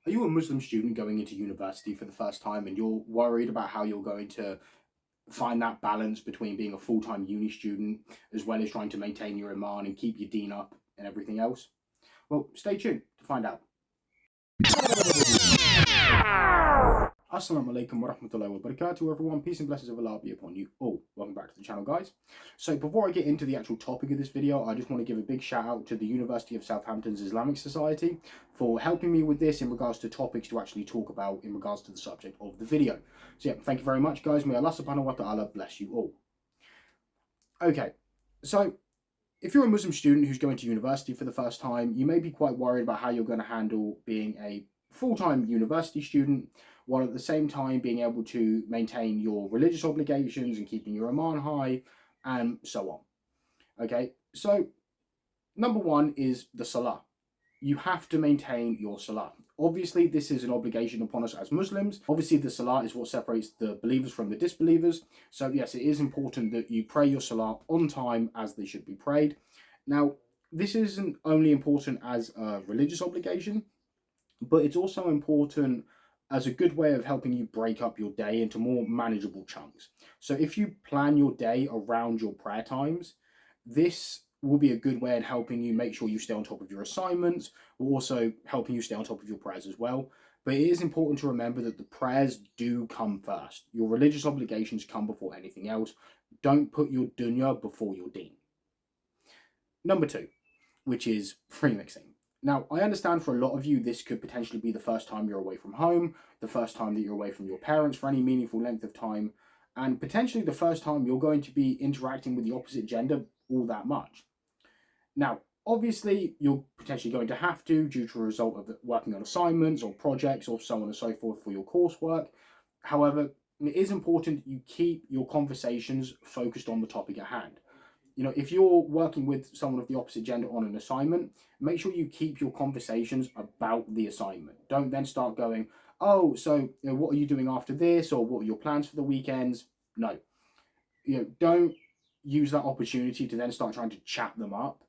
Are you a Muslim student going into university for the first time and you're worried about how you're going to find that balance between being a full-time uni student as well as trying to maintain your iman and keep your deen up and everything else? Well, stay tuned to find out. Assalamu alaikum wa rahmatullahi wa barakatuh, everyone. Peace and blessings of Allah be upon you all. Welcome back to the channel, guys. So before I get into the actual topic of this video, I just want to give a big shout out to the University of Southampton's Islamic Society for helping me with this in regards to topics to actually talk about in regards to the subject of the video. So yeah, thank you very much, guys. May Allah subhanahu wa ta'ala bless you all. Okay, so if you're a Muslim student who's going to university for the first time, you may be quite worried about how you're going to handle being a full-time university student while at the same time being able to maintain your religious obligations and keeping your iman high and so on. Okay, so number one is the salah. You have to maintain your salah. Obviously, this is an obligation upon us as Muslims. Obviously, the salah is what separates the believers from the disbelievers. So yes, it is important that you pray your salah on time as they should be prayed. Now, this isn't only important as a religious obligation, but it's also important as a good way of helping you break up your day into more manageable chunks. So if you plan your day around your prayer times, this will be a good way in helping you make sure you stay on top of your assignments, will also helping you stay on top of your prayers as well. But it is important to remember that the prayers do come first. Your religious obligations come before anything else. Don't put your dunya before your deen. Number two, which is free mixing. Now, I understand for a lot of you, this could potentially be the first time you're away from home, the first time that you're away from your parents for any meaningful length of time, and potentially the first time you're going to be interacting with the opposite gender all that much. Now, obviously, you're potentially going to have to, due to a result of working on assignments or projects or so on and so forth for your coursework. However, it is important that you keep your conversations focused on the topic at hand. You know, if you're working with someone of the opposite gender on an assignment, make sure you keep your conversations about the assignment. Don't then start going, oh, so what are you doing after this? Or what are your plans for the weekends? No. Don't use that opportunity to then start trying to chat them up.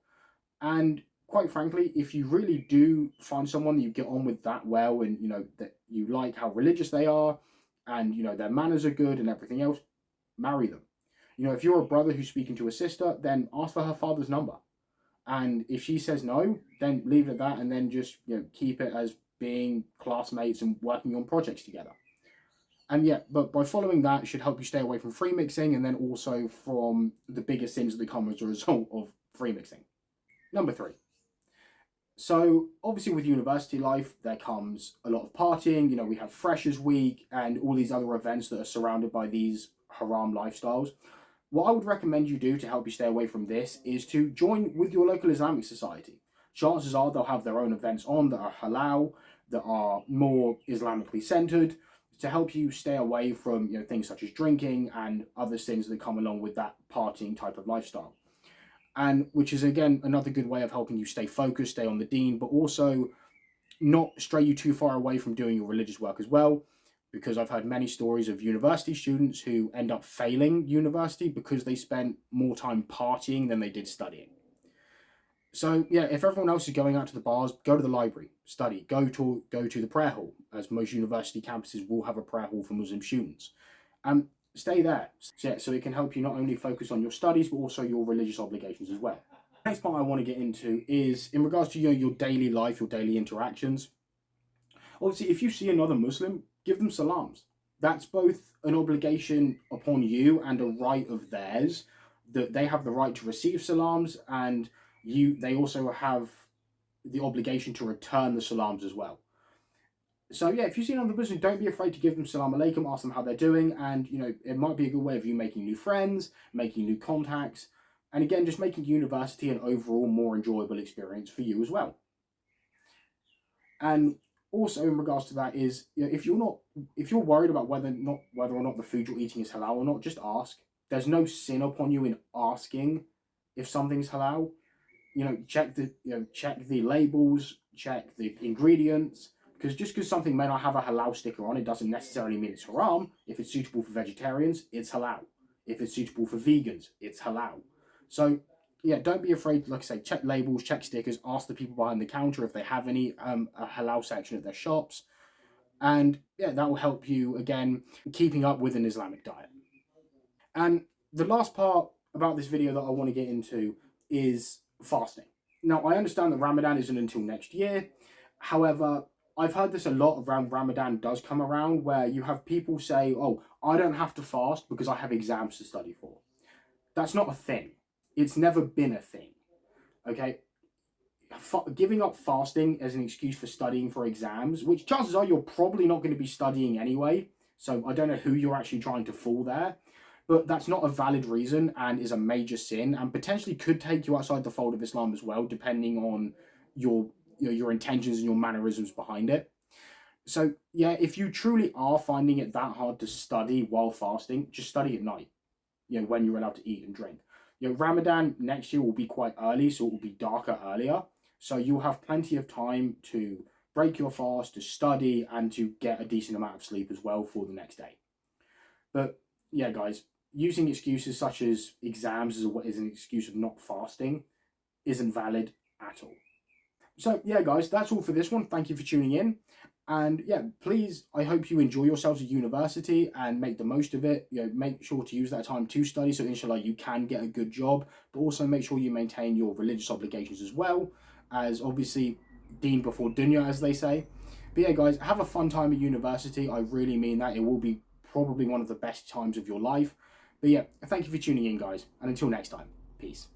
And quite frankly, if you really do find someone that you get on with that well and, that you like how religious they are and, their manners are good and everything else, marry them. If you're a brother who's speaking to a sister, then ask for her father's number. And if she says no, then leave it at that and then just, keep it as being classmates and working on projects together. And yeah, but by following that, it should help you stay away from free mixing and then also from the biggest sins that come as a result of free mixing. Number three. So obviously with university life, there comes a lot of partying. We have Freshers Week and all these other events that are surrounded by these haram lifestyles. What I would recommend you do to help you stay away from this is to join with your local Islamic society. Chances are they'll have their own events on that are halal, that are more Islamically centered, to help you stay away from things such as drinking and other sins that come along with that partying type of lifestyle. And which is, again, another good way of helping you stay focused, stay on the deen, but also not stray you too far away from doing your religious work as well. Because I've heard many stories of university students who end up failing university because they spent more time partying than they did studying. So yeah, if everyone else is going out to the bars, go to the library, study, go to the prayer hall, as most university campuses will have a prayer hall for Muslim students. Stay there, so it can help you not only focus on your studies, but also your religious obligations as well. Next part I want to get into is in regards to your daily life, your daily interactions. Obviously, if you see another Muslim, give them salams. That's both an obligation upon you and a right of theirs, that they have the right to receive salams, and they also have the obligation to return the salams as well. So yeah, if you see another Muslim, don't be afraid to give them salam alaikum, ask them how they're doing, and it might be a good way of you making new friends, making new contacts, and again, just making university an overall more enjoyable experience for you as well. And also in regards to that is, if you're worried about whether or not the food you're eating is halal or not, just ask. There's no sin upon you in asking if something's halal. Check the labels, check the ingredients, because just because something may not have a halal sticker on it doesn't necessarily mean it's haram. If it's suitable for vegetarians, it's halal. If it's suitable for vegans, it's halal. So yeah, don't be afraid, like I say, check labels, check stickers, ask the people behind the counter if they have any a halal section at their shops. And yeah, that will help you, again, keeping up with an Islamic diet. And the last part about this video that I want to get into is fasting. Now, I understand that Ramadan isn't until next year. However, I've heard this a lot around Ramadan does come around, where you have people say, oh, I don't have to fast because I have exams to study for. That's not a thing. It's never been a thing. Okay? Giving up fasting as an excuse for studying for exams, which chances are you're probably not going to be studying anyway. So I don't know who you're actually trying to fool there. But that's not a valid reason and is a major sin, and potentially could take you outside the fold of Islam as well, depending on your intentions and your mannerisms behind it. So yeah, if you truly are finding it that hard to study while fasting, just study at night, when you're allowed to eat and drink. Ramadan next year will be quite early, so it will be darker earlier. So you'll have plenty of time to break your fast, to study, and to get a decent amount of sleep as well for the next day. But yeah, guys, using excuses such as exams as an excuse of not fasting isn't valid at all. So yeah, guys, that's all for this one. Thank you for tuning in. And yeah, please, I hope you enjoy yourselves at university and make the most of it. Make sure to use that time to study, so inshallah you can get a good job, but also make sure you maintain your religious obligations as well, as obviously deen before dunya, as they say. But yeah, guys, have a fun time at university. I really mean that. It will be probably one of the best times of your life. But yeah, thank you for tuning in, guys. And until next time, peace.